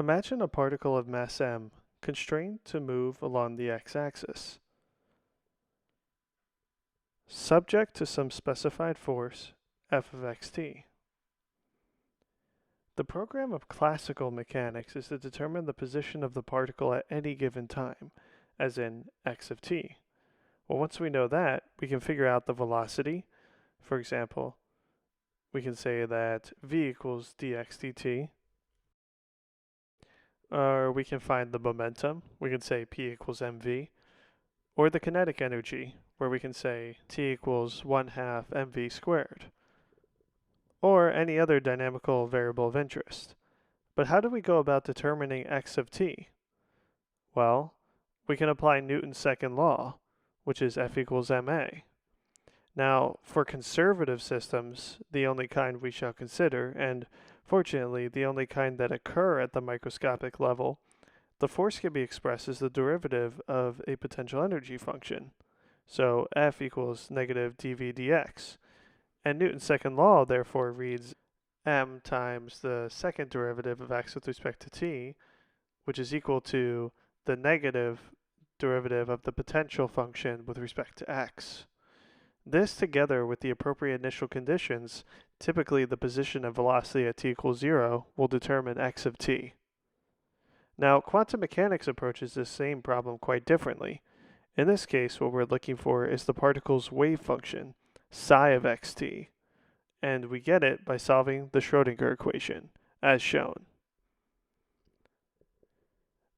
Imagine a particle of mass m constrained to move along the x-axis, subject to some specified force f of xt. The program of classical mechanics is to determine the position of the particle at any given time, as in x of t. Well, once we know that, we can figure out the velocity. For example, we can say that v equals dx dt. Or we can find the momentum. We can say p equals mv. Or the kinetic energy, where we can say t equals 1/2 mv squared. Or any other dynamical variable of interest. But how do we go about determining x of t? Well, we can apply Newton's second law, which is F equals ma. Now, for conservative systems, the only kind we shall consider, and fortunately the only kind that occur at the microscopic level, the force can be expressed as the derivative of a potential energy function. So F equals negative dv dx. And Newton's second law therefore reads m times the second derivative of x with respect to t, which is equal to the negative derivative of the potential function with respect to x. This, together with the appropriate initial conditions, typically the position of velocity at t equals 0, will determine x of t. Now, quantum mechanics approaches this same problem quite differently. In this case, what we're looking for is the particle's wave function, psi of xt, and we get it by solving the Schrodinger equation, as shown.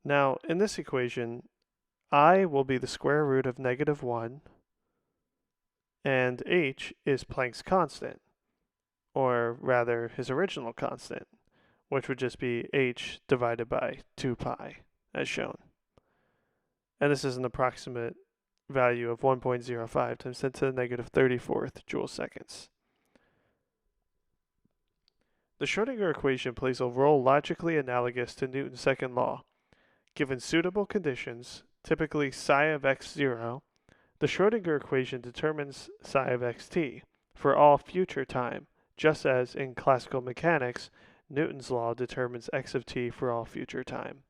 Now, in this equation, I will be the square root of -1, and h is Planck's constant, or rather his original constant, which would just be h divided by 2 pi, as shown. And this is an approximate value of 1.05 times 10 to the negative 34th joule seconds. The Schrodinger equation plays a role logically analogous to Newton's second law. Given suitable conditions, typically psi of x0, the Schrodinger equation determines psi of xt for all future time, just as in classical mechanics, Newton's law determines x of t for all future time.